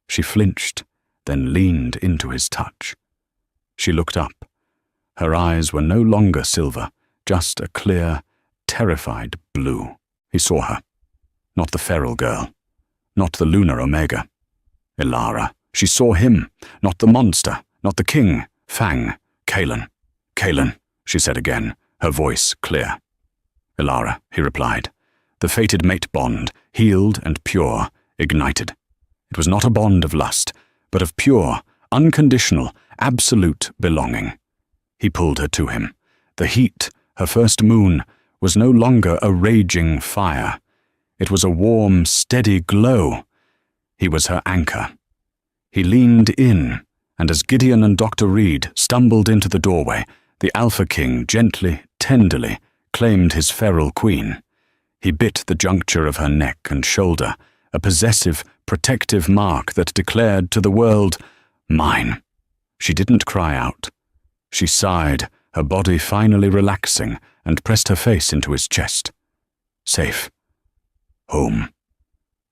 Speaker 1: She flinched, then leaned into his touch. She looked up. Her eyes were no longer silver, just a clear, terrified blue. He saw her. Not the feral girl. Not the lunar Omega. Ilara. She saw him. Not the monster. Not the king. Fang. Kaelin. Kaelin, she said again, her voice clear. Ilara, he replied. The fated mate bond, healed and pure, ignited. It was not a bond of lust, but of pure, unconditional, absolute belonging. He pulled her to him. The heat, her first moon, was no longer a raging fire. It was a warm, steady glow. He was her anchor. He leaned in, and as Gideon and Dr. Reed stumbled into the doorway, the Alpha King gently, tenderly, claimed his feral queen. He bit the juncture of her neck and shoulder, a possessive, protective mark that declared to the world, "Mine." She didn't cry out. She sighed, her body finally relaxing, and pressed her face into his chest. Safe. Home.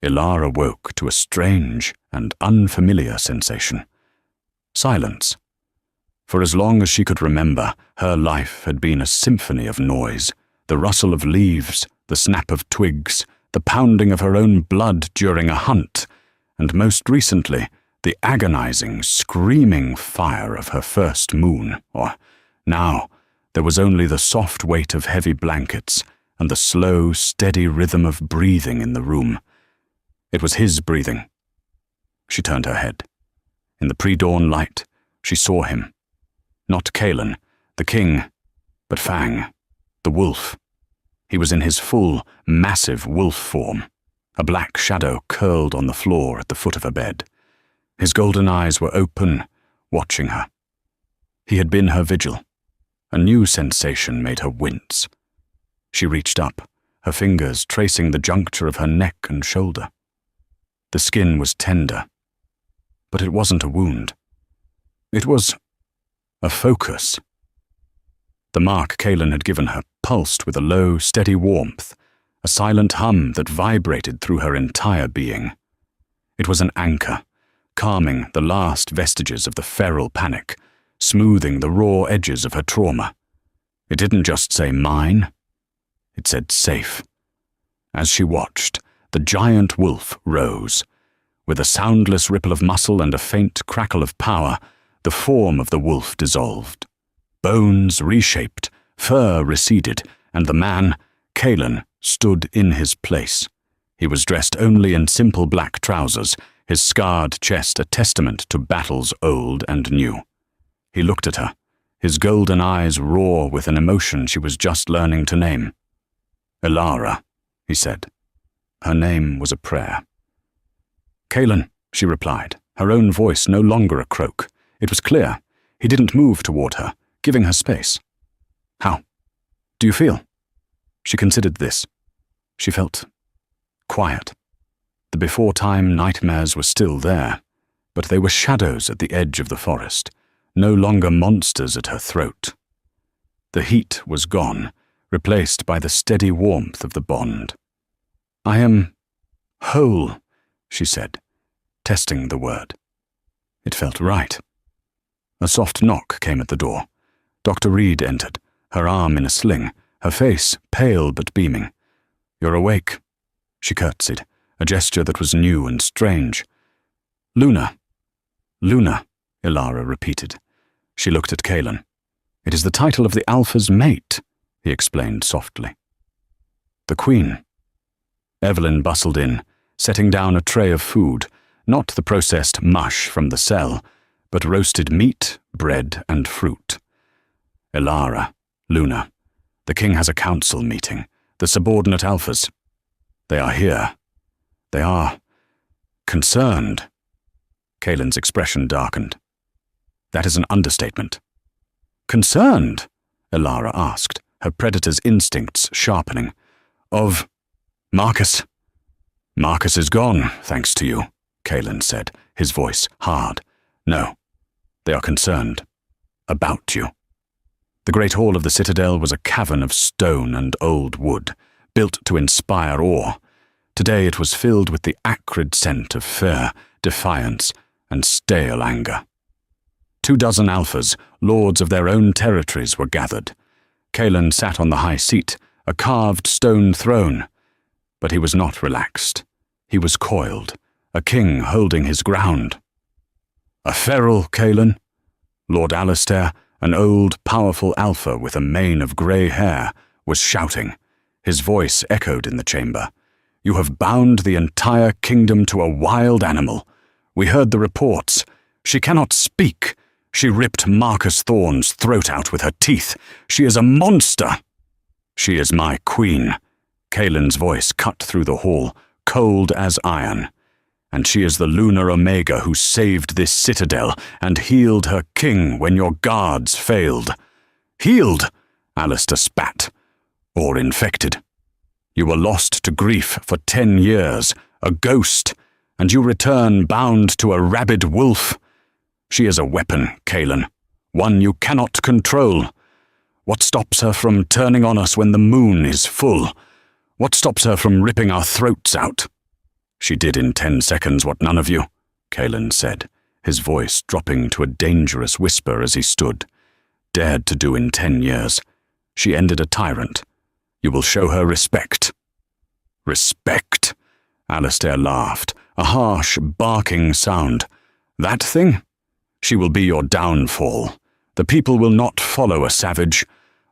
Speaker 1: Ilara woke to a strange and unfamiliar sensation. Silence. For as long as she could remember, her life had been a symphony of noise, the rustle of leaves, the snap of twigs, the pounding of her own blood during a hunt, and most recently, the agonizing, screaming fire of her first moon, or now there was only the soft weight of heavy blankets and the slow, steady rhythm of breathing in the room. It was his breathing. She turned her head. In the pre-dawn light, she saw him. Not Kaelin, the king, but Fang, the wolf. He was in his full, massive wolf form. A black shadow curled on the floor at the foot of her bed. His golden eyes were open, watching her. He had been her vigil. A new sensation made her wince. She reached up, her fingers tracing the juncture of her neck and shoulder. The skin was tender, but it wasn't a wound. It was a focus. The mark Kaelin had given her pulsed with a low, steady warmth, a silent hum that vibrated through her entire being. It was an anchor, calming the last vestiges of the feral panic, smoothing the raw edges of her trauma. It didn't just say mine, it said safe. As she watched, the giant wolf rose. With a soundless ripple of muscle and a faint crackle of power, the form of the wolf dissolved. Bones reshaped, fur receded, and the man, Kaelin, stood in his place. He was dressed only in simple black trousers, his scarred chest a testament to battles old and new. He looked at her, his golden eyes raw with an emotion she was just learning to name. Ilara, he said. Her name was a prayer. Kaelin, she replied, her own voice no longer a croak. It was clear. He didn't move toward her, giving her space. How? Do you feel? She considered this. She felt quiet. The before-time nightmares were still there, but they were shadows at the edge of the forest, no longer monsters at her throat. The heat was gone, replaced by the steady warmth of the bond. I am whole, she said, testing the word. It felt right. A soft knock came at the door. Dr. Reed entered, her arm in a sling, her face pale but beaming. You're awake, she curtsied, a gesture that was new and strange. Luna. Luna, Ilara repeated. She looked at Kaelin. It is the title of the Alpha's mate, he explained softly. The Queen. Evelyn bustled in, setting down a tray of food, not the processed mush from the cell, but roasted meat, bread, and fruit. Ilara, Luna, the king has a council meeting, the subordinate Alphas. They are here. They are concerned. Kaelin's expression darkened. That is an understatement. Concerned? Ilara asked, her predator's instincts sharpening. Of Marcus. Marcus is gone, thanks to you, Kaelin said, his voice hard. No, they are concerned. About you. The great hall of the citadel was a cavern of stone and old wood, built to inspire awe. Today it was filled with the acrid scent of fear, defiance, and stale anger. 24 alphas, lords of their own territories, were gathered. Kaelin sat on the high seat, a carved stone throne. But he was not relaxed. He was coiled, a king holding his ground. "A feral, Kaelin?" Lord Alistair, an old, powerful alpha with a mane of grey hair, was shouting. His voice echoed in the chamber. "You have bound the entire kingdom to a wild animal. We heard the reports. She cannot speak. She ripped Marcus Thorne's throat out with her teeth. She is a monster." "She is my queen." Kaelin's voice cut through the hall, cold as iron. "And she is the lunar Omega who saved this citadel and healed her king when your guards failed." "Healed?" Alistair spat. "Or infected. You were lost to grief for 10 years, a ghost, and you return bound to a rabid wolf. She is a weapon, Kaelin, one you cannot control. What stops her from turning on us when the moon is full? What stops her from ripping our throats out?" "She did in 10 seconds what none of you," Kaelin said, his voice dropping to a dangerous whisper as he stood. "Dared to do in 10 years. She ended a tyrant. You will show her respect." "Respect?" Alistair laughed, a harsh, barking sound. "That thing? She will be your downfall. The people will not follow a savage.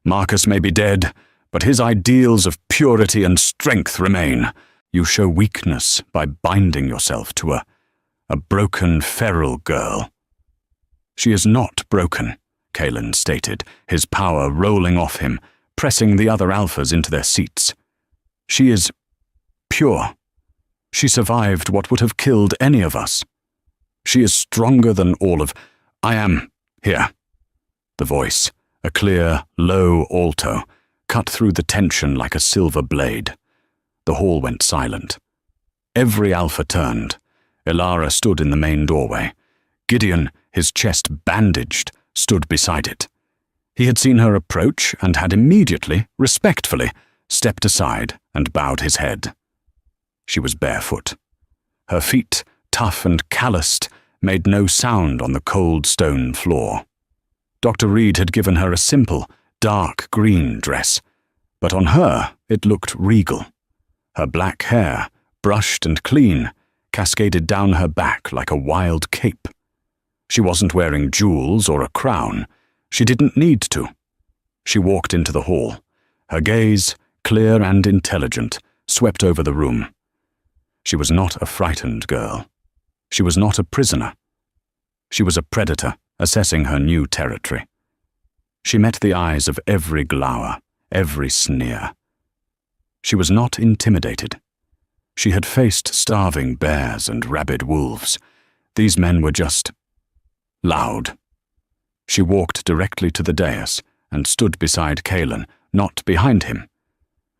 Speaker 1: Marcus may be dead, but his ideals of purity and strength remain. You show weakness by binding yourself to a broken feral girl." "She is not broken," Kaelin stated, his power rolling off him, pressing the other alphas into their seats. "She is pure. She survived what would have killed any of us. She is stronger than all of... I am here." The voice, a clear, low alto, cut through the tension like a silver blade. The hall went silent. Every alpha turned. Elara stood in the main doorway. Gideon, his chest bandaged, stood beside it. He had seen her approach and had immediately, respectfully, stepped aside and bowed his head. She was barefoot. Her feet, tough and calloused, made no sound on the cold stone floor. Dr. Reed had given her a simple, dark green dress, but on her it looked regal. Her black hair, brushed and clean, cascaded down her back like a wild cape. She wasn't wearing jewels or a crown. She didn't need to. She walked into the hall. Her gaze, clear and intelligent, swept over the room. She was not a frightened girl. She was not a prisoner. She was a predator, assessing her new territory. She met the eyes of every glower, every sneer. She was not intimidated. She had faced starving bears and rabid wolves. These men were just loud. She walked directly to the dais and stood beside Kaelin, not behind him.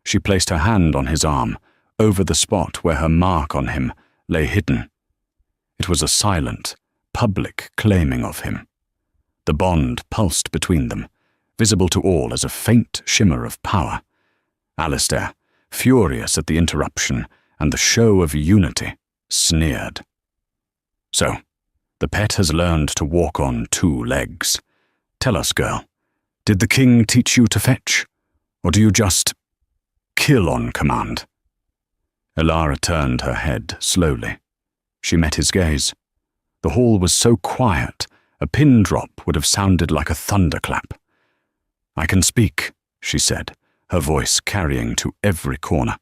Speaker 1: She placed her hand on his arm, over the spot where her mark on him lay hidden. It was a silent, public claiming of him. The bond pulsed between them, visible to all as a faint shimmer of power. Alistair, furious at the interruption and the show of unity, sneered. "So, the pet has learned to walk on 2 legs. Tell us, girl, did the king teach you to fetch? Or do you just kill on command?" Elara turned her head slowly. She met his gaze. The hall was so quiet, a pin drop would have sounded like a thunderclap. "I can speak," she said, her voice carrying to every corner.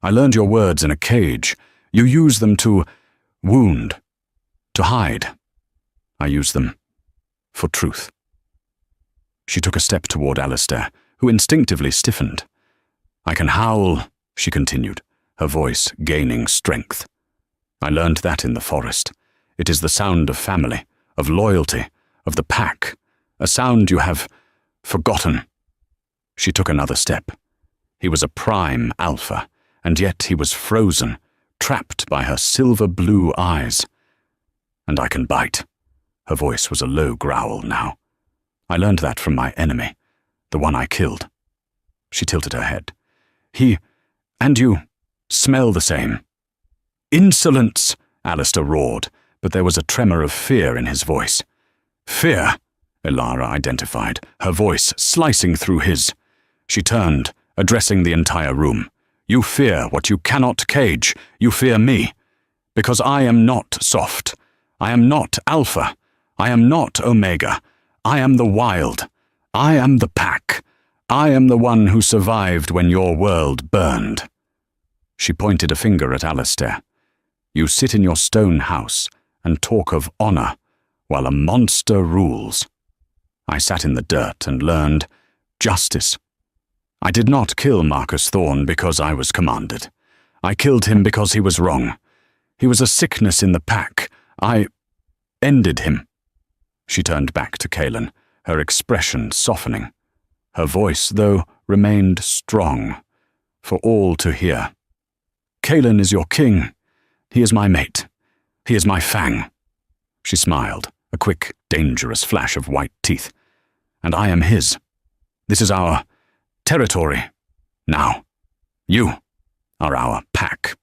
Speaker 1: "I learned your words in a cage. You use them to wound, to hide. I use them for truth." She took a step toward Alistair, who instinctively stiffened. "I can howl," she continued, her voice gaining strength. "I learned that in the forest. It is the sound of family, of loyalty, of the pack, a sound you have forgotten." She took another step. He was a prime alpha, and yet he was frozen, trapped by her silver-blue eyes. "And I can bite." Her voice was a low growl now. "I learned that from my enemy, The one I killed. She tilted her head. He and you smell the same. Insolence, Alistair roared, but there was a tremor of fear in his voice. Fear, Elara identified, her voice slicing through his. She turned, addressing the entire room. You fear what you cannot cage. You fear me. Because I am not soft. I am not Alpha. I am not Omega. I am the wild. I am the pack. I am the one who survived when your world burned. She pointed a finger at Alistair. You sit in your stone house and talk of honor while a monster rules. I sat in the dirt and learned justice. I did not kill Marcus Thorne because I was commanded. I killed him because he was wrong. He was a sickness in the pack. I ended him. She turned back to Kaelin, her expression softening. Her voice, though, remained strong, for all to hear. Kaelin is your king. He is my mate. He is my fang. She smiled, a quick, dangerous flash of white teeth. And I am his. This is our territory. Now, you are our pack.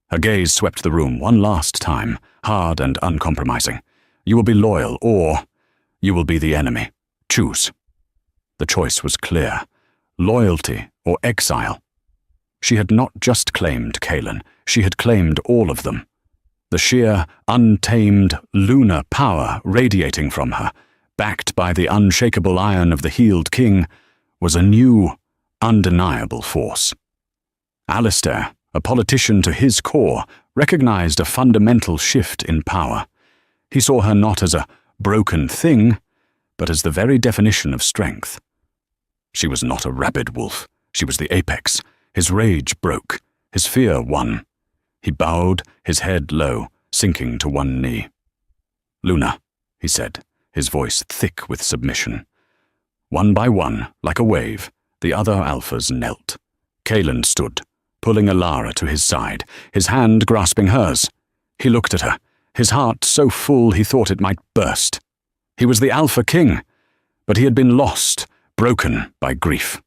Speaker 1: Her gaze swept the room one last time, hard and uncompromising. You will be loyal, or you will be the enemy. Choose. The choice was clear. Loyalty or exile. She had not just claimed Kaelin, she had claimed all of them. The sheer, untamed, lunar power radiating from her, backed by the unshakable iron of the healed king, was a new, undeniable force. Alistair, a politician to his core, recognized a fundamental shift in power. He saw her not as a broken thing, but as the very definition of strength. She was not a rabid wolf. She was the apex. His rage broke. His fear won. He bowed, his head low, sinking to one knee. Luna, he said, his voice thick with submission. One by one, like a wave, the other alphas knelt. Kaelin stood, pulling Elara to his side, his hand grasping hers. He looked at her, his heart so full he thought it might burst. He was the Alpha King, but he had been lost, broken by grief.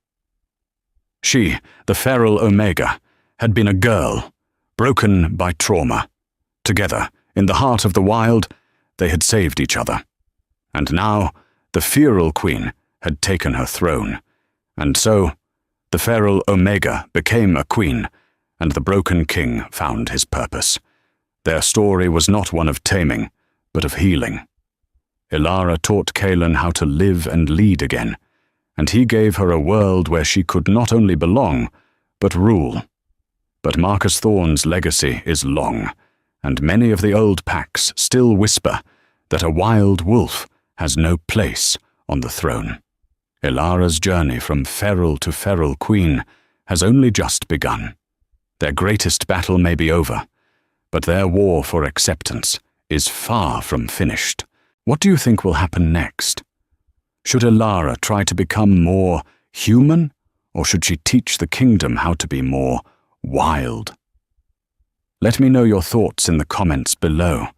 Speaker 1: She, the feral Omega, had been a girl, broken by trauma. Together, in the heart of the wild, they had saved each other. And now, the feral queen had taken her throne. And so, the feral Omega became a queen, and the broken king found his purpose. Their story was not one of taming, but of healing. Elara taught Kaelin how to live and lead again, and he gave her a world where she could not only belong, but rule. But Marcus Thorne's legacy is long, and many of the old packs still whisper that a wild wolf has no place on the throne. Elara's journey from feral to feral queen has only just begun. Their greatest battle may be over, but their war for acceptance is far from finished. What do you think will happen next? Should Elara try to become more human, or should she teach the kingdom how to be more wild? Let me know your thoughts in the comments below.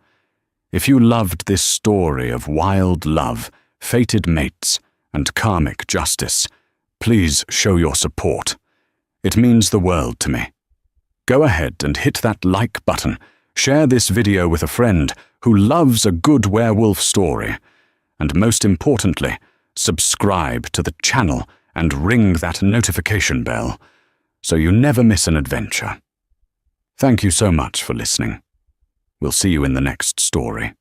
Speaker 1: If you loved this story of wild love, fated mates, and karmic justice, please show your support. It means the world to me. Go ahead and hit that like button. Share this video with a friend who loves a good werewolf story. And most importantly, subscribe to the channel and ring that notification bell so you never miss an adventure. Thank you so much for listening. We'll see you in the next story.